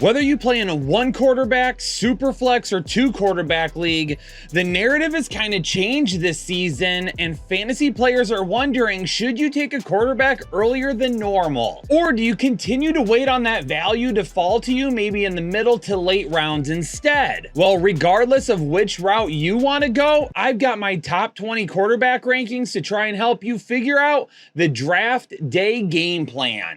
Whether you play in a 1-quarterback, super flex, or 2-quarterback league, the narrative has kind of changed this season, and fantasy players are wondering, should you take a quarterback earlier than normal? Or do you continue to wait on that value to fall to you maybe in the middle to late rounds instead? Well, regardless of which route you want to go, I've got my top 20 quarterback rankings to try and help you figure out the draft day game plan.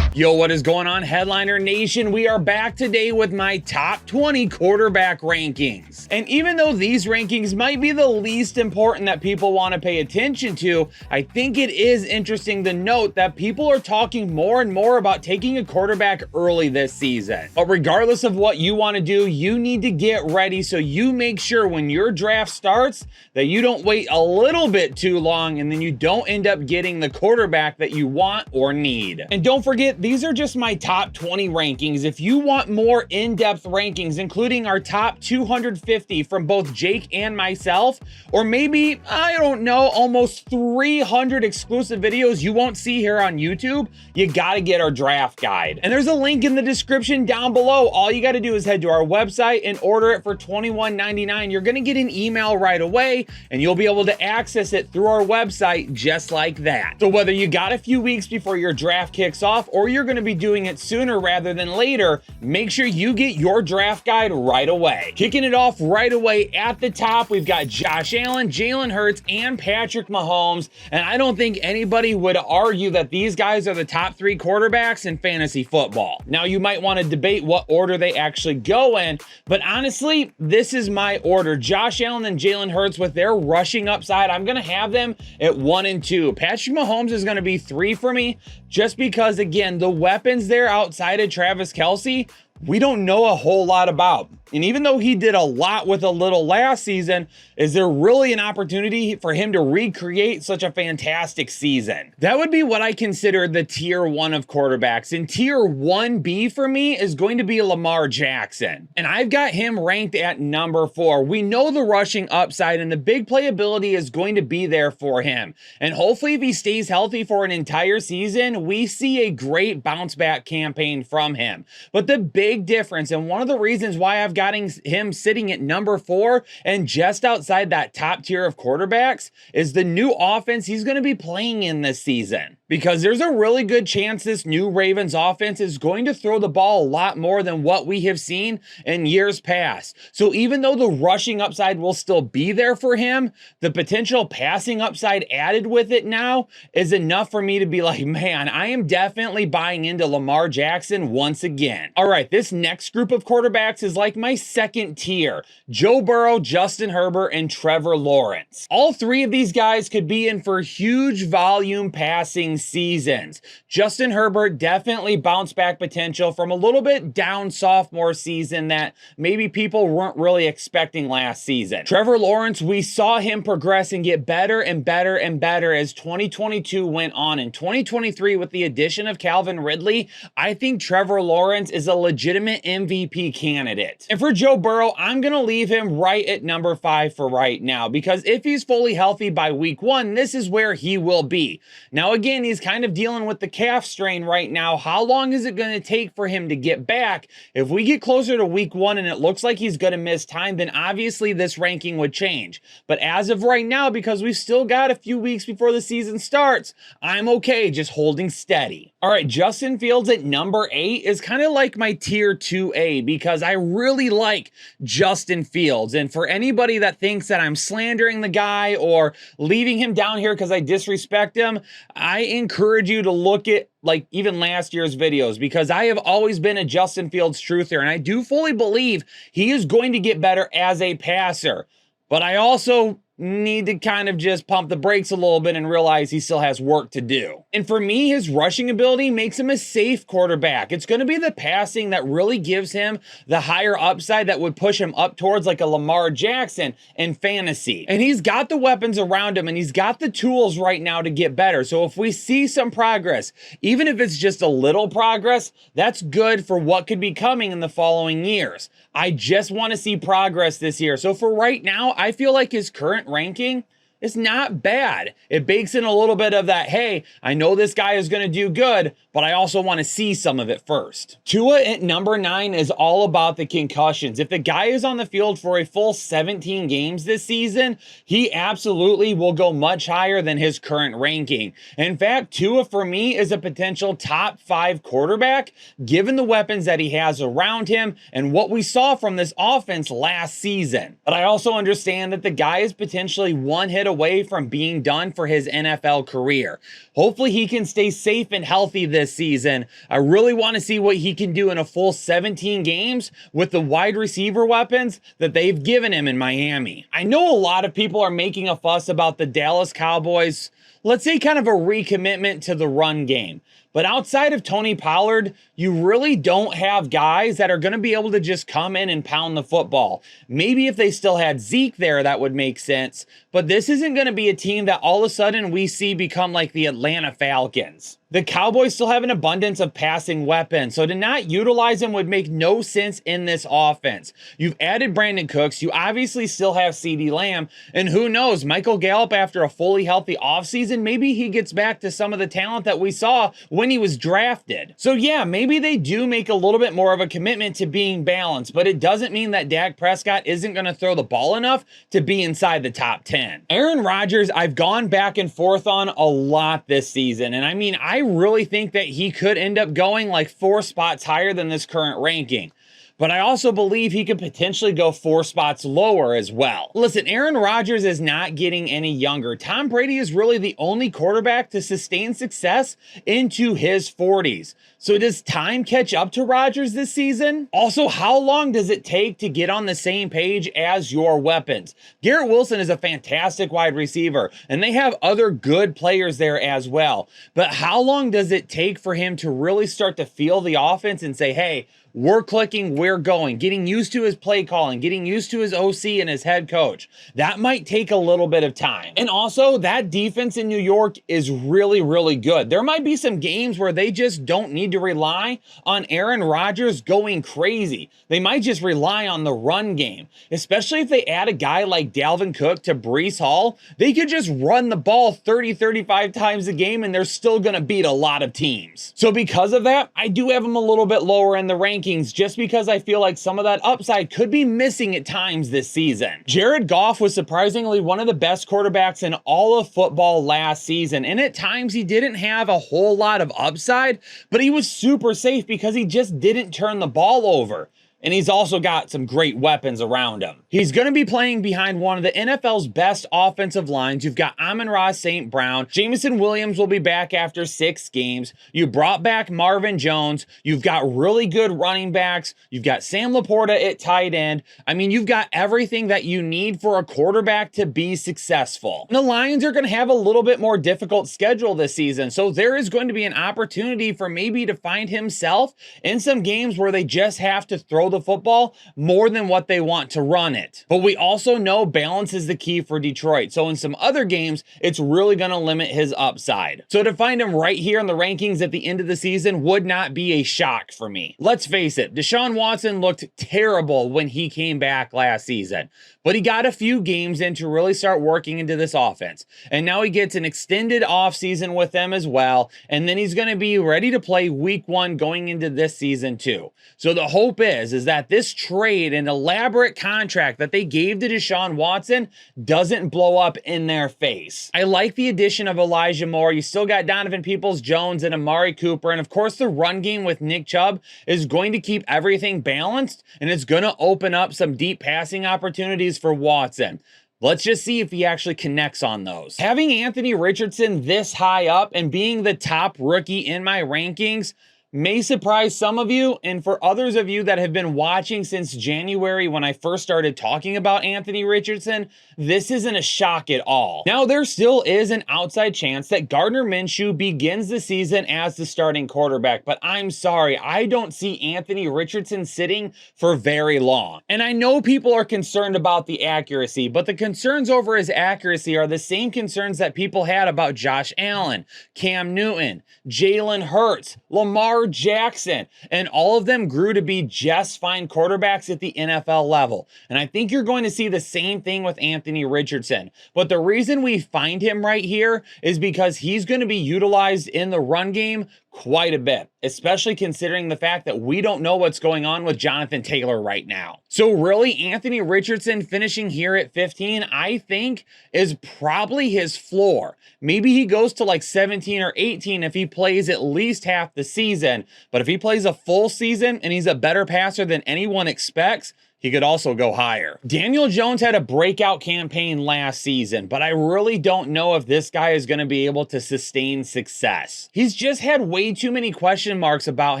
Yo, what is going on, Headliner Nation? We are back today with my top 20 quarterback rankings. And even though these rankings might be the least important that people want to pay attention to, I think it is interesting to note that people are talking more and more about taking a quarterback early this season. But regardless of what you want to do, you need to get ready so you make sure when your draft starts that you don't wait a little bit too long and then you don't end up getting the quarterback that you want or need. And don't forget, these are just my top 20 rankings. If you want more in-depth rankings, including our top 250 from both Jake and myself, or maybe, I don't know, almost 300 exclusive videos you won't see here on YouTube, you gotta get our draft guide. And there's a link in the description down below. All you gotta do is head to our website and order it for $21.99. You're gonna get an email right away, and you'll be able to access it through our website just like that. So whether you got a few weeks before your draft kicks off, or you're going to be doing it sooner rather than later, make sure you get your draft guide right away. Kicking it off right away at the top, we've got Josh Allen, Jalen Hurts, and Patrick Mahomes. And I don't think anybody would argue that these guys are the top 3 quarterbacks in fantasy football. Now, you might want to debate what order they actually go in, but honestly, this is my order. Josh Allen and Jalen Hurts, with their rushing upside, I'm going to have them at 1 and 2. Patrick Mahomes is going to be 3 for me, just because, again, the weapons there outside of Travis Kelce, we don't know a whole lot about. And even though he did a lot with a little last season, is there really an opportunity for him to recreate such a fantastic season? That would be what I consider the tier 1 of quarterbacks. And tier 1B for me is going to be Lamar Jackson. And I've got him ranked at number 4. We know the rushing upside and the big playability is going to be there for him. And hopefully if he stays healthy for an entire season, we see a great bounce back campaign from him. But the big difference, and one of the reasons why I've got him sitting at number 4 and just outside that top tier of quarterbacks, is the new offense he's going to be playing in this season. Because there's a really good chance this new Ravens offense is going to throw the ball a lot more than what we have seen in years past. So even though the rushing upside will still be there for him, the potential passing upside added with it now is enough for me to be like, man, I am definitely buying into Lamar Jackson once again. All right, this next group of quarterbacks is like my second tier: Joe Burrow, Justin Herbert, and Trevor Lawrence. All 3 of these guys could be in for huge volume passing seasons. Justin Herbert definitely bounce back potential from a little bit down sophomore season that maybe people weren't really expecting last season. Trevor Lawrence, we saw him progress and get better and better and better as 2022 went on. In 2023, with the addition of Calvin Ridley, I think Trevor Lawrence is a legitimate MVP candidate. And for Joe Burrow, I'm going to leave him right at number 5 for right now, because if he's fully healthy by week 1, this is where he will be. Now, again, he's kind of dealing with the calf strain right now. How long is it going to take for him to get back? If we get closer to week 1 and it looks like he's going to miss time, then obviously this ranking would change. But as of right now, because we've still got a few weeks before the season starts, I'm okay just holding steady. All right, Justin Fields at number 8 is kind of like my tier 2A, because I really like Justin Fields. And for anybody that thinks that I'm slandering the guy or leaving him down here because I disrespect him, I encourage you to look at like even last year's videos, because I have always been a Justin Fields truther, and I do fully believe he is going to get better as a passer. But I also need to kind of just pump the brakes a little bit and realize he still has work to do. And for me, his rushing ability makes him a safe quarterback. It's going to be the passing that really gives him the higher upside that would push him up towards like a Lamar Jackson in fantasy. And he's got the weapons around him, and he's got the tools right now to get better. So if we see some progress, even if it's just a little progress, that's good for what could be coming in the following years. I just want to see progress this year. So for right now, I feel like his current ranking It's not bad. It bakes in a little bit of that, hey, I know this guy is going to do good, but I also want to see some of it first. Tua at number 9 is all about the concussions. If the guy is on the field for a full 17 games this season, he absolutely will go much higher than his current ranking. In fact, Tua for me is a potential top 5 quarterback, given the weapons that he has around him and what we saw from this offense last season. But I also understand that the guy is potentially one hit away from being done for his NFL career. Hopefully he can stay safe and healthy this season. I really want to see what he can do in a full 17 games with the wide receiver weapons that they've given him in Miami. I know a lot of people are making a fuss about the Dallas Cowboys, let's say kind of a recommitment to the run game. But outside of Tony Pollard, you really don't have guys that are going to be able to just come in and pound the football. Maybe if they still had Zeke there, that would make sense. But this isn't going to be a team that all of a sudden we see become like the Atlanta Falcons. The Cowboys still have an abundance of passing weapons, so to not utilize them would make no sense in this offense. You've added Brandon Cooks, you obviously still have CeeDee Lamb, and who knows, Michael Gallup after a fully healthy offseason, maybe he gets back to some of the talent that we saw when he was drafted. So yeah, maybe they do make a little bit more of a commitment to being balanced, but it doesn't mean that Dak Prescott isn't going to throw the ball enough to be inside the top 10. Aaron Rodgers, I've gone back and forth on a lot this season, and I mean, I really think that he could end up going like 4 spots higher than this current ranking. But I also believe he could potentially go 4 spots lower as well. Listen, Aaron Rodgers is not getting any younger. Tom Brady is really the only quarterback to sustain success into his 40s. So does time catch up to Rodgers this season? Also, how long does it take to get on the same page as your weapons? Garrett Wilson is a fantastic wide receiver, and they have other good players there as well. But how long does it take for him to really start to feel the offense and say, hey, we're clicking, we're going, getting used to his play calling, getting used to his OC and his head coach? That might take a little bit of time. And also, that defense in New York is really, really good. There might be some games where they just don't need to rely on Aaron Rodgers going crazy. They might just rely on the run game, especially if they add a guy like Dalvin Cook to Breece Hall. They could just run the ball 30, 35 times a game and they're still going to beat a lot of teams. So because of that, I do have them a little bit lower in the rankings, just because I feel like some of that upside could be missing at times this season. Jared Goff was surprisingly one of the best quarterbacks in all of football last season, and at times he didn't have a whole lot of upside, but he was super safe because he just didn't turn the ball over. And he's also got some great weapons around him. He's going to be playing behind one of the NFL's best offensive lines. You've got Amon-Ra St. Brown. Jameson Williams will be back after 6 games. You brought back Marvin Jones. You've got really good running backs. You've got Sam Laporta at tight end. I mean, you've got everything that you need for a quarterback to be successful. And the Lions are going to have a little bit more difficult schedule this season, so there is going to be an opportunity for maybe to find himself in some games where they just have to throw the football more than what they want to run it. But we also know balance is the key for Detroit. So in some other games, it's really going to limit his upside. So to find him right here in the rankings at the end of the season would not be a shock for me. Let's face it, Deshaun Watson looked terrible when he came back last season, but he got a few games in to really start working into this offense. And now he gets an extended offseason with them as well. And then he's going to be ready to play week 1 going into this season too. So the hope is that this trade and elaborate contract that they gave to Deshaun Watson doesn't blow up in their face. I like the addition of Elijah Moore. You still got Donovan Peoples-Jones and Amari Cooper. And of course, the run game with Nick Chubb is going to keep everything balanced, and it's going to open up some deep passing opportunities for Watson. Let's just see if he actually connects on those. Having Anthony Richardson this high up and being the top rookie in my rankings may surprise some of you, and for others of you that have been watching since January when I first started talking about Anthony Richardson, this isn't a shock at all. Now, there still is an outside chance that Gardner Minshew begins the season as the starting quarterback, but I'm sorry, I don't see Anthony Richardson sitting for very long. And I know people are concerned about the accuracy, but the concerns over his accuracy are the same concerns that people had about Josh Allen, Cam Newton, Jalen Hurts, Lamar Lamar Jackson, and all of them grew to be just fine quarterbacks at the NFL level. And I think you're going to see the same thing with Anthony Richardson. But the reason we find him right here is because he's going to be utilized in the run game quite a bit, especially considering the fact that we don't know what's going on with Jonathan Taylor right now. So really, Anthony Richardson finishing here at 15, I think is probably his floor. Maybe he goes to like 17 or 18 if he plays at least half the season, but if he plays a full season and he's a better passer than anyone expects, he could also go higher. Daniel Jones had a breakout campaign last season, but I really don't know if this guy is going to be able to sustain success. He's just had way too many question marks about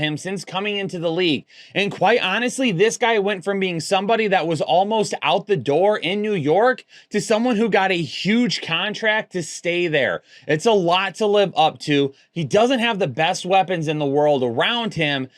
him since coming into the league. And quite honestly, this guy went from being somebody that was almost out the door in New York to someone who got a huge contract to stay there. It's a lot to live up to. He doesn't have the best weapons in the world around him.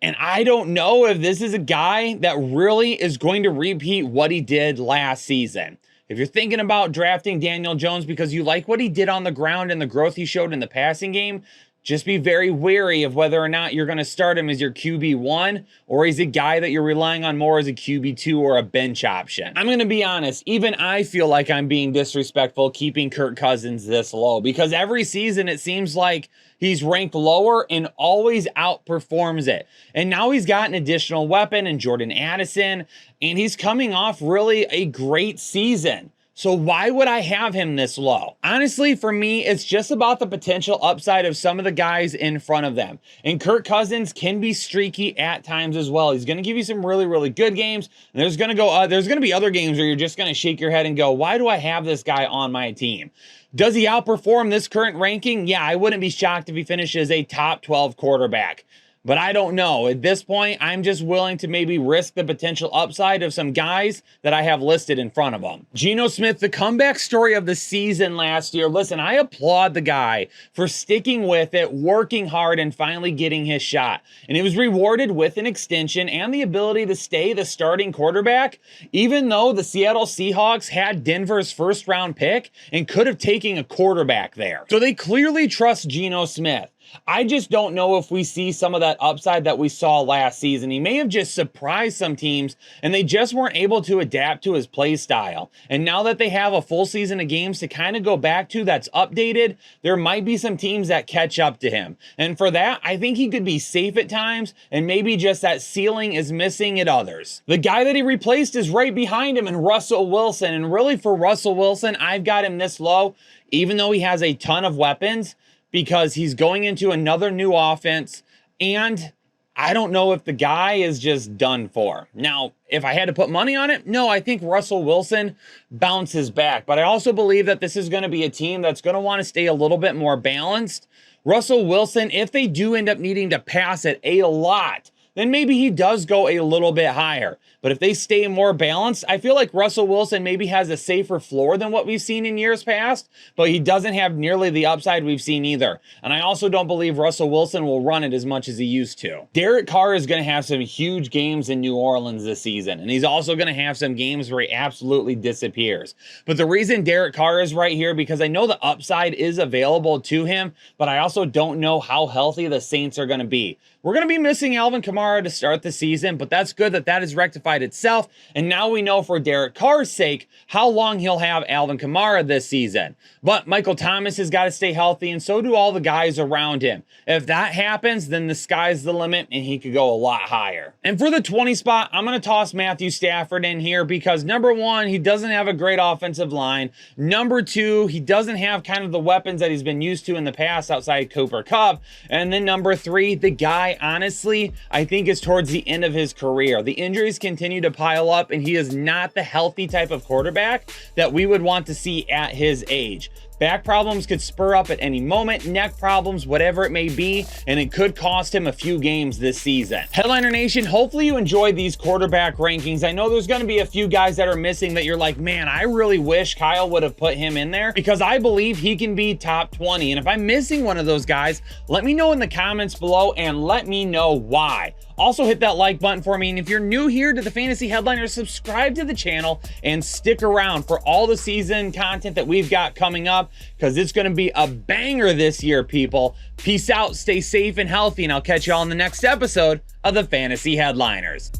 And I don't know if this is a guy that really is going to repeat what he did last season. If you're thinking about drafting Daniel Jones because you like what he did on the ground and the growth he showed in the passing game, just be very wary of whether or not you're going to start him as your QB1 or he's a guy that you're relying on more as a QB2 or a bench option. I'm going to be honest, even I feel like I'm being disrespectful keeping Kirk Cousins this low because every season it seems like he's ranked lower and always outperforms it. And now he's got an additional weapon in Jordan Addison, and he's coming off really a great season. So why would I have him this low? Honestly, for me, it's just about the potential upside of some of the guys in front of them. And Kirk Cousins can be streaky at times as well. He's going to give you some really, really good games. And there's going to be other games where you're just going to shake your head and go, why do I have this guy on my team? Does he outperform this current ranking? Yeah, I wouldn't be shocked if he finishes a top 12 quarterback. But I don't know. At this point, I'm just willing to maybe risk the potential upside of some guys that I have listed in front of him. Geno Smith, the comeback story of the season last year. Listen, I applaud the guy for sticking with it, working hard, and finally getting his shot. And he was rewarded with an extension and the ability to stay the starting quarterback, even though the Seattle Seahawks had Denver's first-round pick and could have taken a quarterback there. So they clearly trust Geno Smith. I just don't know if we see some of that upside that we saw last season. He may have just surprised some teams and they just weren't able to adapt to his play style. And now that they have a full season of games to kind of go back to that's updated, there might be some teams that catch up to him. And for that, I think he could be safe at times and maybe just that ceiling is missing at others. The guy that he replaced is right behind him and Russell Wilson. And really for Russell Wilson, I've got him this low, even though he has a ton of weapons, because he's going into another new offense, and I don't know if the guy is just done for. Now, if I had to put money on it, no, I think Russell Wilson bounces back, but I also believe that this is going to be a team that's going to want to stay a little bit more balanced. Russell Wilson, if they do end up needing to pass it a lot, then maybe he does go a little bit higher. But if they stay more balanced, I feel like Russell Wilson maybe has a safer floor than what we've seen in years past, but he doesn't have nearly the upside we've seen either. And I also don't believe Russell Wilson will run it as much as he used to. Derek Carr is going to have some huge games in New Orleans this season, and he's also going to have some games where he absolutely disappears. But the reason Derek Carr is right here, because I know the upside is available to him, but I also don't know how healthy the Saints are going to be. We're going to be missing Alvin Kamara to start the season, but that's good that that is rectified itself. And now we know for Derek Carr's sake how long he'll have Alvin Kamara this season. But Michael Thomas has got to stay healthy, and so do all the guys around him. If that happens, then the sky's the limit, and he could go a lot higher. And for the 20 spot, I'm going to toss Matthew Stafford in here because number one, he doesn't have a great offensive line. Number two, he doesn't have kind of the weapons that he's been used to in the past outside Cooper Kupp. And then number three, the guy, honestly, I think is towards the end of his career. The injuries continue to pile up, and he is not the healthy type of quarterback that we would want to see at his age. Back problems could spur up at any moment, neck problems, whatever it may be, and it could cost him a few games this season. Headliner Nation, hopefully you enjoyed these quarterback rankings. I know there's going to be a few guys that are missing that you're like, man, I really wish Kyle would have put him in there because I believe he can be top 20. And if I'm missing one of those guys, let me know in the comments below and let me know why. Also hit that like button for me, and if you're new here to the Fantasy Headliners, subscribe to the channel and stick around for all the season content that we've got coming up. because it's going to be a banger this year, people. Peace out, stay safe and healthy, and I'll catch you all in the next episode of the Fantasy Headliners.